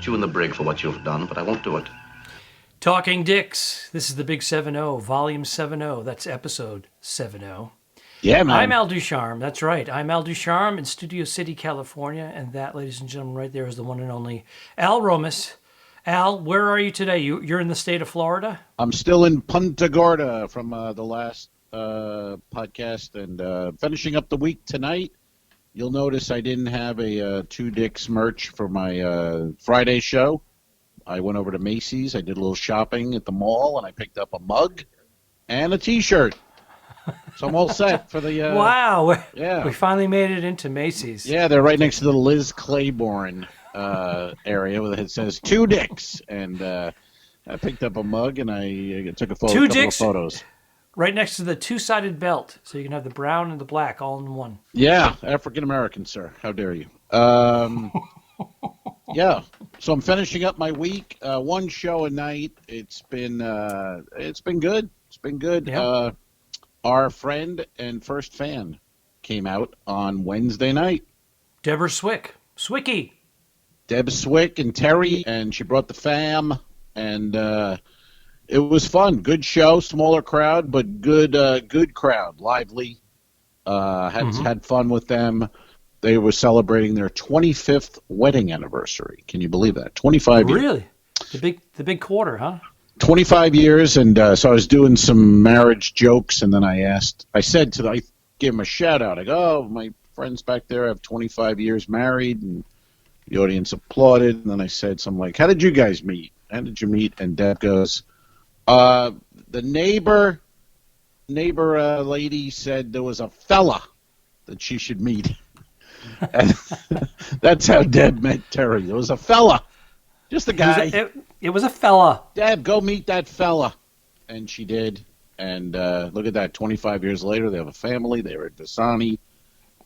put you in the brig for what you've done, but I won't do it. Talking Dicks. This is the Big 7-0, Volume 7-0. That's episode 7-0. Yeah, man. I'm Al Ducharme. That's right. I'm Al Ducharme in Studio City, California. And that, ladies and gentlemen, right there is the one and only Al Romas. Al, where are you today? You're in the state of Florida? I'm still in Punta Gorda from the last podcast and finishing up the week tonight. You'll notice I didn't have a Two Dicks merch for my Friday show. I went over to Macy's. I did a little shopping at the mall, and I picked up a mug and a T-shirt. So I'm all set for the... wow. Yeah. We finally made it into Macy's. Yeah, they're right next to the Liz Claiborne area where it says Two Dicks. And I picked up a mug, and I took a couple of photos. Right next to the two-sided belt, so you can have the brown and the black all in one. Yeah, African-American, sir. How dare you? Yeah, so I'm finishing up my week. One show a night. It's been good. It's been good. Yeah. Our friend and first fan came out on Wednesday night. Deborah Swicky. Deb Swick and Terry, and she brought the fam, and it was fun. Good show, smaller crowd, but good crowd, lively. Had fun with them. They were celebrating their 25th wedding anniversary. Can you believe that? 25 years. Really? The big quarter, huh? 25 years, and so I was doing some marriage jokes, and then I gave them a shout out. I go, oh, my friends back there have 25 years married, and the audience applauded. And then I said something like, how did you guys meet? How did you meet? And Deb goes, the neighbor lady said there was a fella that she should meet. And that's how Deb met Terry. There was a fella. Just a guy. It was a fella. Deb, go meet that fella. And she did. And look at that. 25 years later, they have a family. They were at Dasani.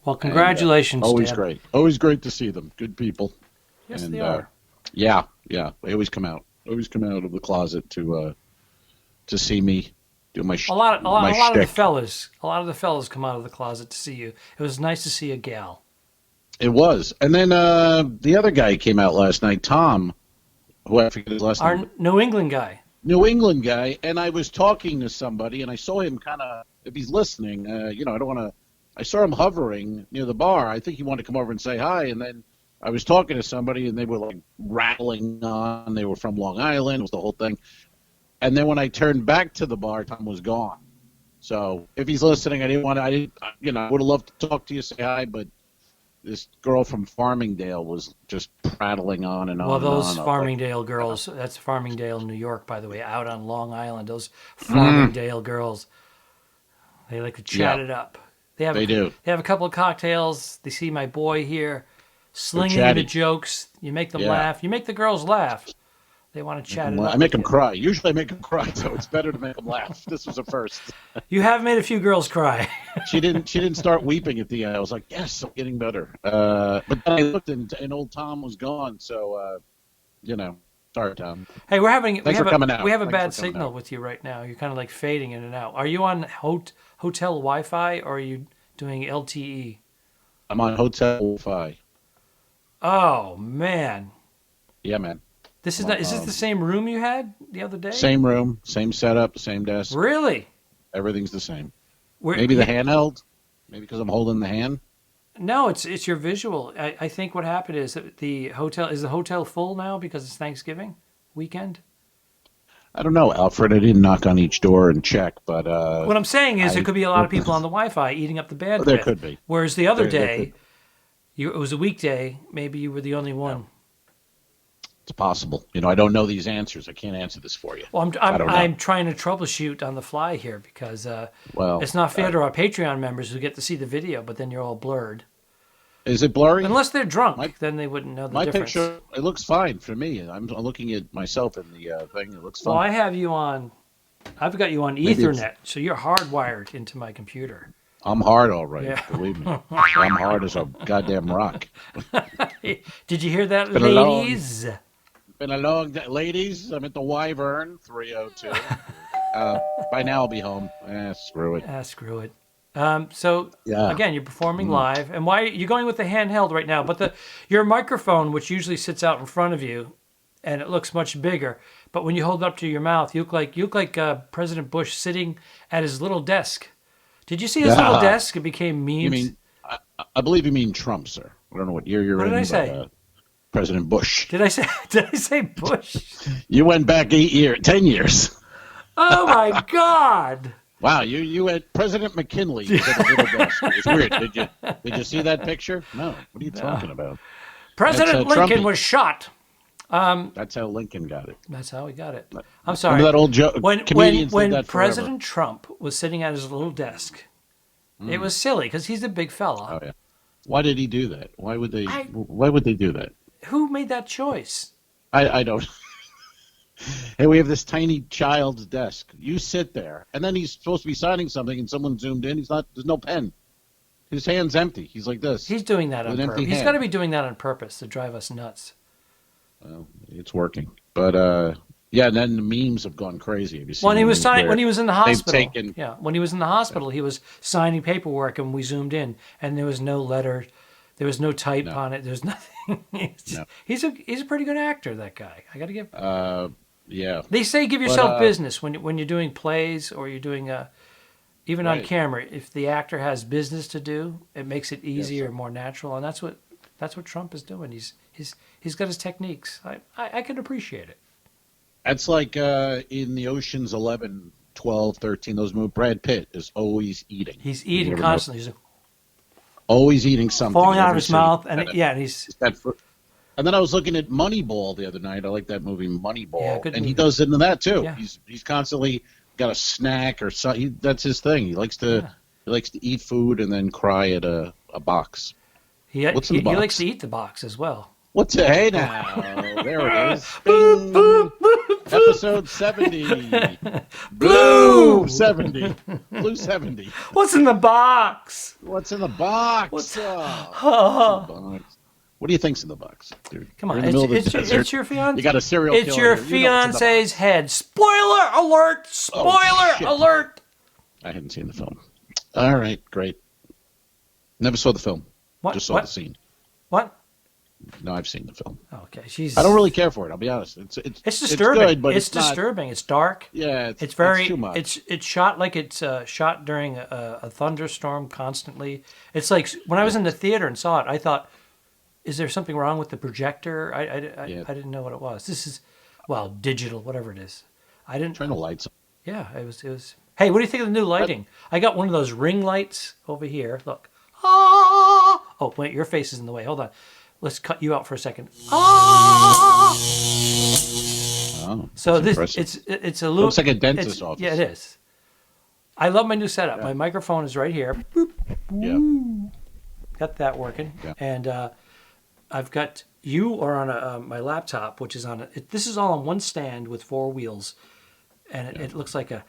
Well, congratulations, always Deb. great. Always great to see them. Good people. Yes, they are. Yeah. They always come out. Always come out of the closet to see me do my A lot of the fellas come out of the closet to see you. It was nice to see a gal. It was. And then the other guy came out last night, Tom, who I forget his last name. Our New England guy. And I was talking to somebody, and I saw him kind of, if he's listening, I saw him hovering near the bar. I think he wanted to come over and say hi, and then I was talking to somebody, and they were like rattling on. They were from Long Island. It was the whole thing. And then when I turned back to the bar, Tom was gone. So if he's listening, I would have loved to talk to you, say hi, but this girl from Farmingdale was just prattling on and on. Well, those and on. Farmingdale girls, that's Farmingdale, New York, by the way, out on Long Island. Those Farmingdale girls, they like to chat it up. They do. They have a couple of cocktails. They see my boy here slinging into jokes. You make them laugh. You make the girls laugh. They want to chat it up. I make them cry. Usually I make them cry, so it's better to make them laugh. This was a first. You have made a few girls cry. She didn't start weeping at the end. I was like, yes, I'm getting better. But then I looked and old Tom was gone. So, sorry, Tom. Hey, Thanks for coming out. We have a bad signal with you right now. You're kind of like fading in and out. Are you on hotel Wi-Fi or are you doing LTE? I'm on hotel Wi-Fi. Oh, man. Yeah, man. Is this the same room you had the other day? Same room, same setup, same desk. Really? Everything's the same. Maybe the handheld? Maybe because I'm holding the hand? No, it's your visual. I think what happened is that the hotel full now because it's Thanksgiving weekend? I don't know, Alfred. I didn't knock on each door and check, but... what I'm saying is there could be a lot of people on the Wi-Fi eating up the bandwidth. There could be. Whereas the other day, it was a weekday, maybe you were the only one. Yeah. It's possible. I don't know these answers. I can't answer this for you. Well, I'm trying to troubleshoot on the fly here because it's not fair to our Patreon members who get to see the video, but then you're all blurred. Is it blurry? Unless they're drunk, then they wouldn't know the difference. My picture, it looks fine for me. I'm looking at myself in the thing. It looks fine. Well, I've got you on Ethernet, so you're hardwired into my computer. I'm hard, all right. Yeah. Believe me. I'm hard as a goddamn rock. Did you hear that, ladies? Been a long day. Ladies, I'm at the Wyvern, 302. By now I'll be home. Screw it. Screw it. Again, you're performing live. And why you're going with the handheld right now, but your microphone, which usually sits out in front of you, and it looks much bigger. But when you hold it up to your mouth, you look like President Bush sitting at his little desk. Did you see his little desk? It became memes. You mean? I believe you mean Trump, sir. I don't know what year you're in. What did I say? President Bush. Did I say Bush? You went back 10 years. Oh my God! Wow, you had President McKinley at a little desk. It was weird. Did you see that picture? No. What are you talking about? President Lincoln was shot. That's how Lincoln got it. That's how he got it. I'm sorry. Remember that old joke? When that President Trump was sitting at his little desk, it was silly because he's a big fella. Oh yeah. Why did he do that? Why would they do that? Who made that choice? I don't. Hey, we have this tiny child's desk. You sit there, and then he's supposed to be signing something, and someone zoomed in. He's not. There's no pen. His hand's empty. He's like this. He's doing that on purpose. He's got to be doing that on purpose to drive us nuts. Well, it's working, but yeah. And then the memes have gone crazy. Have you seen when he was in the hospital, when he was in the hospital, Yeah. He was signing paperwork, and we zoomed in, and there was no letter, there was no type on it. There's nothing. He's a pretty good actor. That guy. I got to give. Yeah. They say give yourself business when you're doing plays or you're doing even on camera. If the actor has business to do, it makes it easier and more natural, and that's what Trump is doing. He's got his techniques. I can appreciate it. That's like in the Ocean's 11, 12, 13, those movies. Brad Pitt is always eating. He's eating constantly. He's always eating something. Falling out of his mouth, and he's And then I was looking at Moneyball the other night. I like that movie, Moneyball. Yeah, good and movie. he does into that too. Yeah. He's constantly got a snack or something. That's his thing. He likes to eat food and then cry at a box. What's in the box? He likes to eat the box as well. What's it? Hey now, there it is. Bing. Episode 70. Blue 70. Blue 70. What's in the box? What's in the box? What's in the box? What do you think's in the box, dude? Come on, You're in the middle of the desert. it's your fiance. You got a serial killer. It's your here. You know what's in the fiance's box. head. Spoiler alert! Spoiler shit. alert! I hadn't seen the film. All right, great. Never saw the film. What? Just saw the scene. What? No, I've seen the film. Okay, I don't really care for it. I'll be honest. It's disturbing. It's good, but it's not- disturbing. It's dark. Yeah, It's very. too much. It's shot like it's shot during a thunderstorm constantly. It's like when I was in the theater and saw it, I thought, is there something wrong with the projector? I didn't know what it was. This is, digital, whatever it is. I didn't Turn the lights on. Yeah, it was. Hey, what do you think of the new lighting? I got one of those ring lights over here. Look. Ah! Oh wait, your face is in the way. Hold on. Let's cut you out for a second. Ah! Oh, So this impressive. it's a Looks like a dentist's office. Yeah, it is. I love my new setup. My microphone is right here. Boop. Yeah. Got that working, and I've got you are on my laptop, which is on this is all on one stand with four wheels, and it looks like a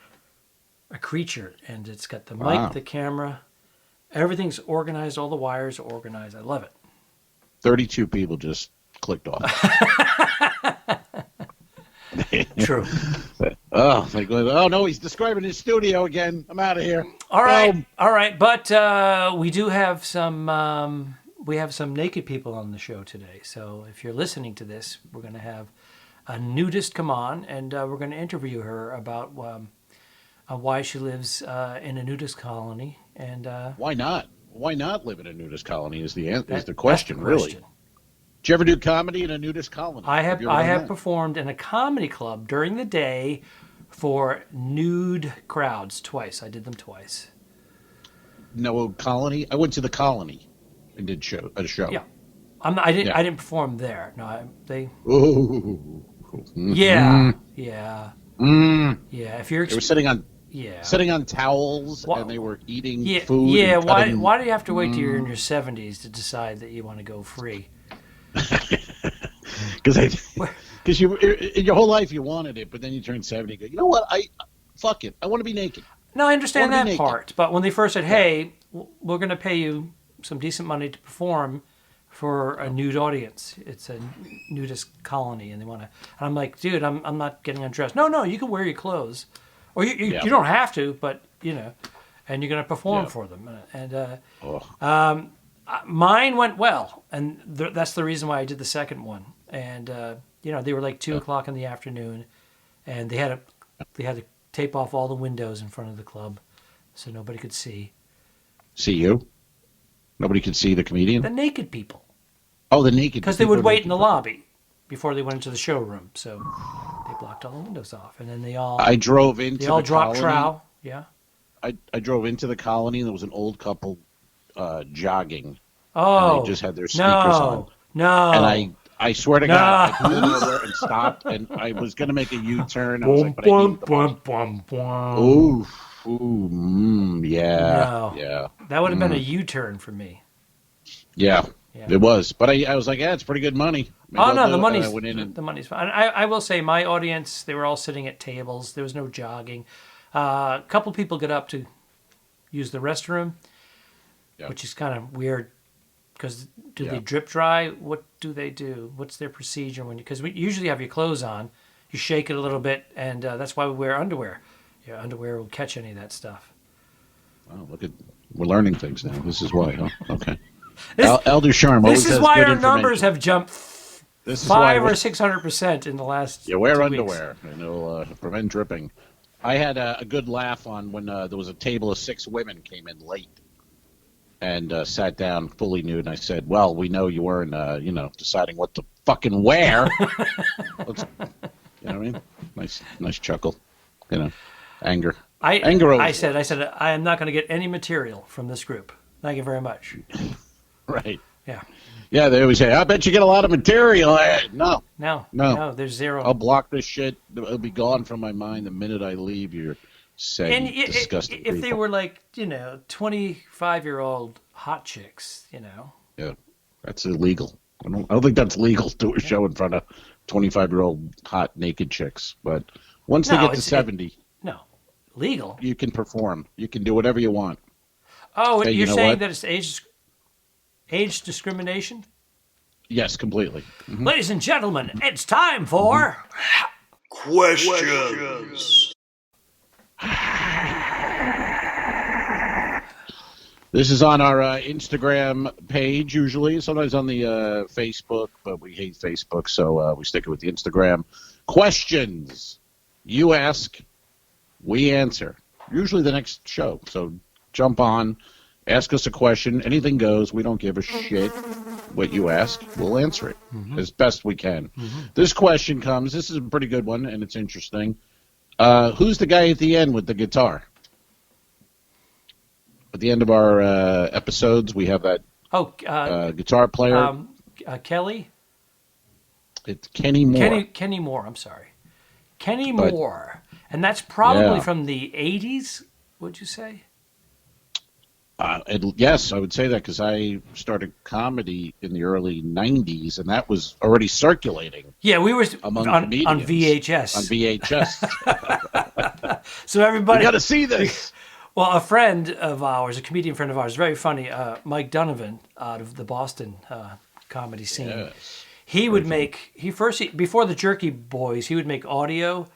creature, and it's got the mic, the camera, everyth's organized. All the wires are organized. I love it. 32 people just clicked off. True. Oh no, he's describing his studio again. I'm out of here. All right. But we do have some. We have some naked people on the show today. So if you're listening to this, we're going to have a nudist come on, and we're going to interview her about why she lives in a nudist colony. And why not? Why not live in a nudist colony? Is the question, really? question. Did you ever do comedy in a nudist colony? I have you ever done that? performed in a comedy club during the day for nude crowds twice. I did them twice. No colony. I went to the colony and did a show. Yeah, I didn't perform there. No, they. Ooh. Yeah. If you're They were sitting on towels and they were eating food. Yeah. and cutting- Why do you have to wait till you're in your 70s to decide that you want to go free? Because you in your whole life you wanted it, but then you turn 70 and go, you know what? Fuck it. I want to be naked. No, I understand I wanna be that naked. part. But when they first said, hey, we're going to pay you some decent money to perform for a nude audience. It's a nudist colony, and they want to. And I'm like, dude, I'm not getting undressed. No, you can wear your clothes, or you don't have to, but and you're going to perform for them. And mine went well, and that's the reason why I did the second one. And they were like 2:00 in the afternoon, and they had to tape off all the windows in front of the club, so nobody could see. See you? Nobody could see the comedian? The naked people. Oh, the naked people. Because they would wait in the lobby before they went into the showroom, so they blocked all the windows off, and then they all. I drove into. They all the dropped colony. trowel. Yeah. I drove into the colony, and there was an old couple jogging. Oh. And they just had their sneakers on. No. And I swear to God, I pulled over and stopped, and I was going to make a U-turn. I was like, but I need the yeah. No. Yeah. That would have been a U-turn for me. Yeah, it was. But I was like, it's pretty good money. Maybe the money's fine. I will say my audience, they were all sitting at tables. There was no jogging. A couple people got up to use the restroom, which is kind of weird because do they drip dry? What do they do? What's their procedure? Because we usually have your clothes on, you shake it a little bit, and that's why we wear underwear. Your underwear will catch any of that stuff. Wow, we're learning things now. This is why, huh? Okay. El Ducharme. This is why our numbers have jumped 500 or 600% in the last. You wear 2 underwear, weeks. and it'll prevent dripping. I had a good laugh on when there was a table of 6 women came in late and sat down fully nude, and I said, "Well, we know you weren't, deciding what to fucking wear." You know what I mean? Nice chuckle. Anger. I said, I am not going to get any material from this group. Thank you very much. Right. Yeah. Yeah, they always say, I bet you get a lot of material. No, there's zero. I'll block this shit. It'll be gone from my mind the minute I leave. You're saying disgusting if people. they were like, 25-year-old hot chicks, Yeah, that's illegal. I don't think that's legal to do a show in front of 25-year-old hot naked chicks. But once they get to 70... legal. You can perform. You can do whatever you want. Oh, you're saying that it's age discrimination? Yes, completely. Mm-hmm. Ladies and gentlemen, it's time for questions. This is on our Instagram page usually, sometimes on the Facebook, but we hate Facebook, so we stick it with the Instagram. Questions. You ask, we answer. Usually the next show. So jump on, ask us a question. Anything goes. We don't give a shit what you ask. We'll answer it as best we can. This question comes. This is a pretty good one, and it's interesting. Who's the guy at the end with the guitar? At the end of our episodes, we have that guitar player. Kelly? It's Kenny Moore. Kenny Moore, I'm sorry. Kenny Moore. And that's probably from the 80s, would you say? Yes, I would say that because I started comedy in the early 90s, and that was already circulating. Yeah, we were among on VHS. On VHS. So everybody... You got to see this. Well, a friend of ours, a comedian friend of ours, very funny, Mike Donovan, out of the Boston comedy scene. Yes. He would make... Before the Jerky Boys, he would make audio...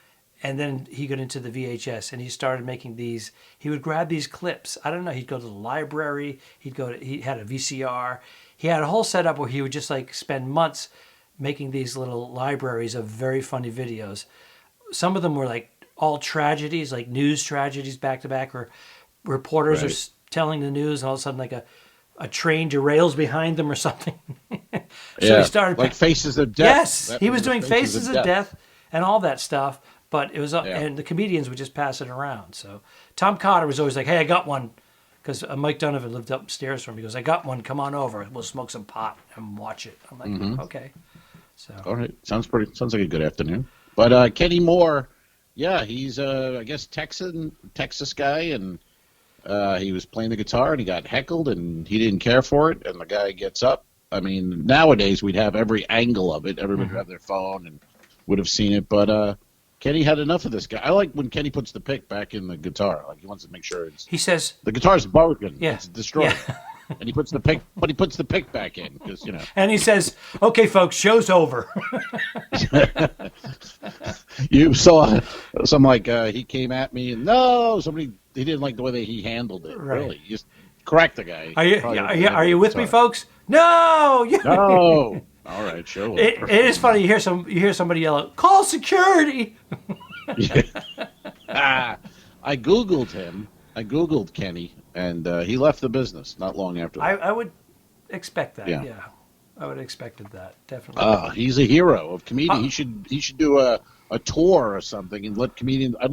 And then he got into the VHS, and he started making these. He would grab these clips. I don't know. He'd go to the library. He had a VCR. He had a whole setup where he would just spend months making these little libraries of very funny videos. Some of them were all tragedies, like news tragedies back to back, where reporters are telling the news, and all of a sudden a train derails behind them or something. So he started like Faces of Death. Yes, he was doing Faces of Death and all that stuff. But it was, and the comedians would just pass it around. So Tom Cotter was always like, "Hey, I got one," because Mike Donovan lived upstairs from him. He goes, "I got one. Come on over. We'll smoke some pot and watch it." I'm like, "Okay." So all right, sounds like a good afternoon. But Kenny Moore, he's I guess Texas guy, and he was playing the guitar and he got heckled and he didn't care for it, and the guy gets up. I mean, nowadays we'd have every angle of it. Everybody would have their phone and would have seen it, but. Kenny had enough of this guy. I like when Kenny puts the pick back in the guitar. He wants to make sure he says the guitar's broken. Yeah, it's destroyed. Yeah. And he puts the pick, but he puts the pick back in because And he says, "Okay, folks, show's over." You saw some he came at me and he didn't like the way that he handled it. Right. Really, he just cracked the guy. Are you with me, folks? No, no. All right, sure. It is funny. You hear somebody yell out, "Call security!" I Googled him. I Googled Kenny, and he left the business not long after that. I would expect that. Yeah. I would have expected that, definitely. He's a hero of comedian. He should do a tour or something and let comedians. I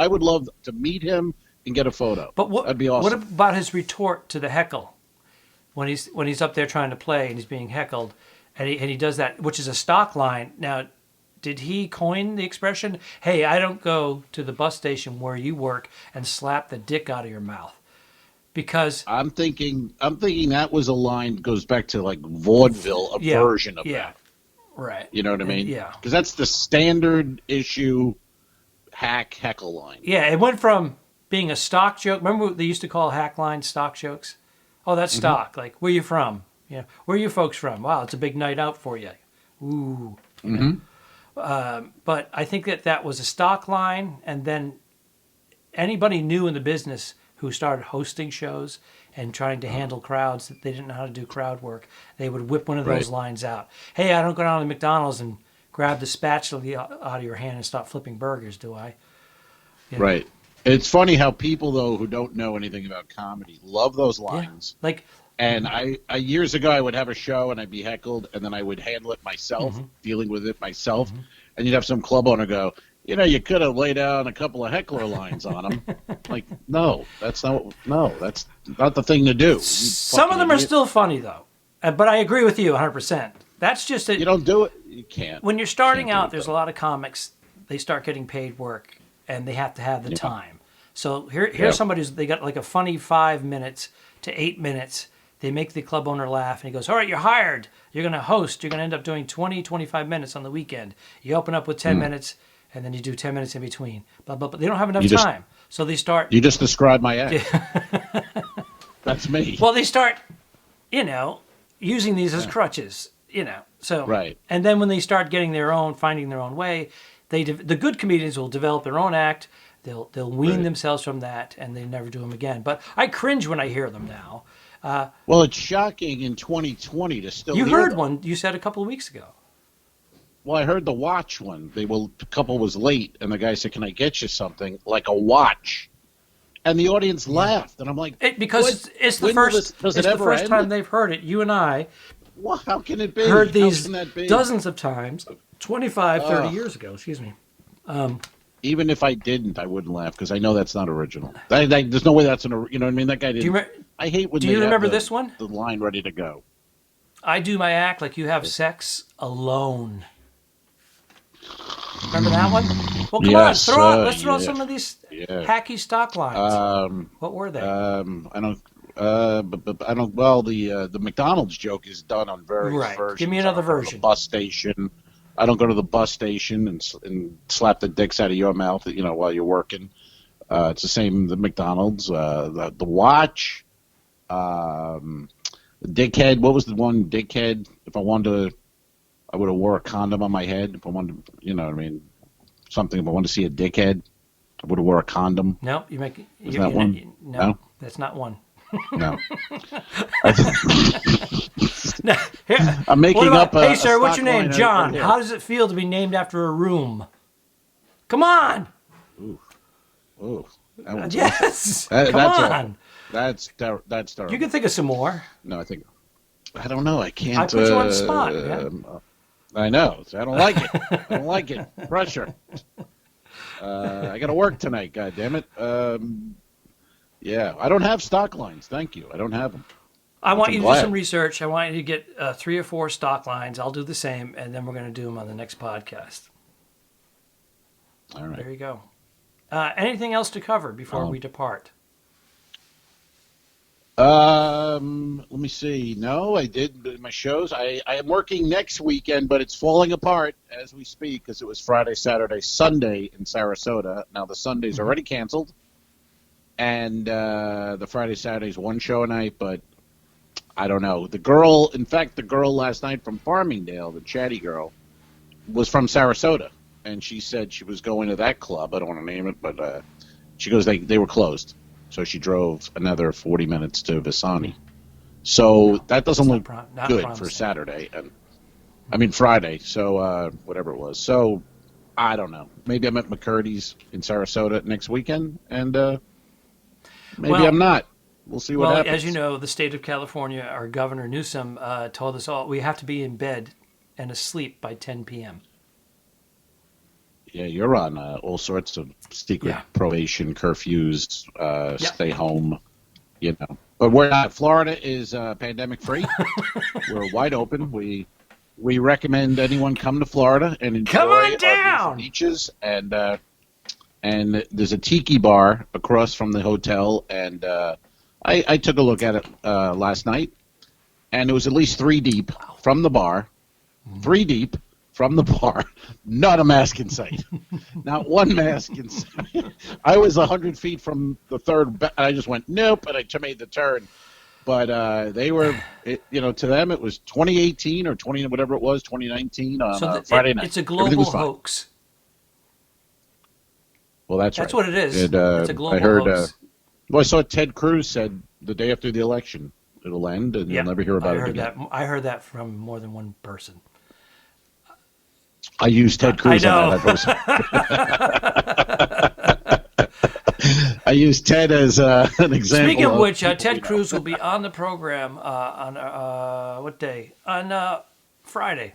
would love to meet him and get a photo. But that'd be awesome. What about his retort to the heckle when he's up there trying to play and he's being heckled, and he does that, which is a stock line. Now, did he coin the expression, "Hey, I don't go to the bus station where you work and slap the dick out of your mouth"? Because I'm thinking that was a line goes back to like vaudeville, version of that. Right. You know what I mean? Yeah. Because that's the standard issue heckle line. Yeah, it went from being a stock joke. Remember they used to call hack lines stock jokes? Oh, that's stock. Like, where you from? Yeah. Where are you folks from? Wow, it's a big night out for you. Ooh. But I think that was a stock line, and then anybody new in the business who started hosting shows and trying to handle crowds that they didn't know how to do crowd work, they would whip one of those lines out. "Hey, I don't go down to McDonald's and grab the spatula out of your hand and start flipping burgers, do I?" You know? Right. It's funny how people, though, who don't know anything about comedy love those lines. Yeah. And I years ago, I would have a show and I'd be heckled, and then I would handle it myself, dealing with it myself. And you'd have some club owner go, "You could have laid down a couple of heckler lines on them." Like, no, that's not the thing to do. Some of them are still funny, though. But I agree with you 100%. That's just it. You don't do it. You can't. When you're starting out, there's a lot of comics. They start getting paid work, and they have to have the time. So here's somebody they got like a funny 5 minutes to 8 minutes. They make the club owner laugh, and he goes, "All right, you're hired. You're going to host. You're going to end up doing 20, 25 minutes on the weekend. You open up with 10 minutes, and then you do 10 minutes in between." Blah, blah, blah. They don't have enough time. So they start... You just described my act. That's me. Well, they start, using these as crutches, So, right. And then when they start getting finding their own way, the good comedians will develop their own act. They'll wean themselves from that, and they never do them again. But I cringe when I hear them now. Well, it's shocking in 2020 to still hear heard them. one you said a couple of weeks ago. Well, I heard the watch one. The couple was late, and the guy said, "Can I get you something like a watch?" And the audience laughed, and I'm like, because it's the first time they've heard it. You and I, well, how can it be? Heard these dozens of times, 25, 30 years ago. Excuse me. Even if I didn't, I wouldn't laugh because I know that's not original. There's no way that's you know what I mean? That guy didn't. I hate when. Do you remember this one? The line ready to go. I do my act like you have sex alone. Remember that one? Well, come on, let's throw some of these hacky stock lines. What were they? I don't. I don't. Well, the McDonald's joke is done on various versions. Give me another version. The bus station. I don't go to the bus station and slap the dicks out of your mouth, while you're working. It's the same. The McDonald's, the watch, the dickhead. What was the one? Dickhead. If I wanted to, I would have wore a condom on my head. If I wanted, something. If I wanted to see a dickhead, I would have wore a condom. No, Is that one? No, that's not one. No. No, I'm making up. Hey, sir, what's your name? John. How does it feel to be named after a room? Come on. Ooh. Yes. Come on. That's terrible. You can think of some more. No, I don't know. I can't. I put you on the spot. I know. I don't like it. I don't like it. Pressure. I got to work tonight. God damn it. Yeah, I don't have stock lines. Thank you. I don't have them. I want you to do some research. I want you to get 3 or 4 stock lines. I'll do the same, and then we're going to do them on the next podcast. All right. There you go. Anything else to cover before we depart? Let me see. No, I did my shows. I am working next weekend, but it's falling apart as we speak because it was Friday, Saturday, Sunday in Sarasota. Now the Sunday's already canceled, and the Friday, Saturday's one show a night, but I don't know. The girl last night from Farmingdale, the chatty girl, was from Sarasota, and she said she was going to that club. I don't want to name it, but she goes, they were closed. So she drove another 40 minutes to Visani. So that doesn't look good for Saturday. And I mean Friday. So whatever it was. So I don't know. Maybe I'm at McCurdy's in Sarasota next weekend, and maybe I'm not. We'll see what happens. As you know, the state of California, our Governor Newsom told us all we have to be in bed and asleep by 10 p.m. Yeah, you're on all sorts of secret probation curfews, stay home, you know. But we're not. Florida is pandemic free. We're wide open. We recommend anyone come to Florida and enjoy our beaches. And there's a tiki bar across from the hotel. And I took a look at it last night, and it was at least 3 deep from the bar. 3 deep. From the bar, not a mask in sight. Not one mask in sight. I was 100 feet from the third, I just went, nope, and I made the turn. But they were, to them it was 2018 or 2019 on Friday night. It's a global hoax. Well, that's right. That's what it is. It's a global hoax. I saw Ted Cruz said the day after the election it'll end, and you'll never hear about it again. I heard that from more than one person. I used Ted Cruz on that. I used Ted as an example. Speaking of which, Ted Cruz will be on the program on what day? On Friday.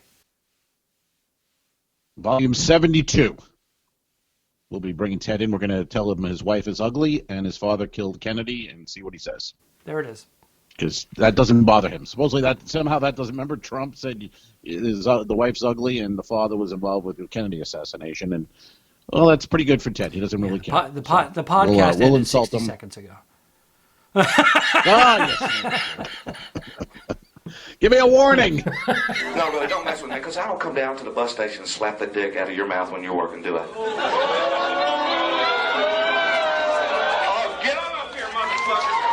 Volume 72. We'll be bringing Ted in. We're going to tell him his wife is ugly and his father killed Kennedy and see what he says. There it is. Because that doesn't bother him. Supposedly that doesn't. Remember, Trump said the wife's ugly and the father was involved with the Kennedy assassination, and that's pretty good for Ted. He doesn't really care. The podcast ended 60 seconds ago. Yes. Give me a warning. No, really, don't mess with me, because I don't come down to the bus station and slap the dick out of your mouth when you're working, do I? Get on up here, motherfucker.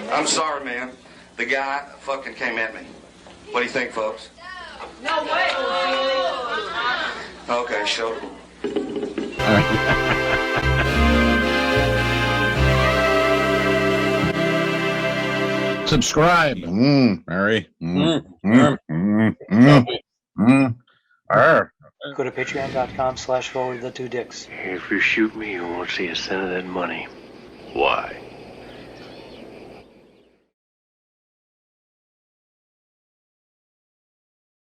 I'm sorry, man. The guy fucking came at me. What do you think, folks? No way. Okay, show it. Subscribe. Mary. Go to patreon.com/forward the two dicks. If you shoot me, you won't see a cent of that money. Why?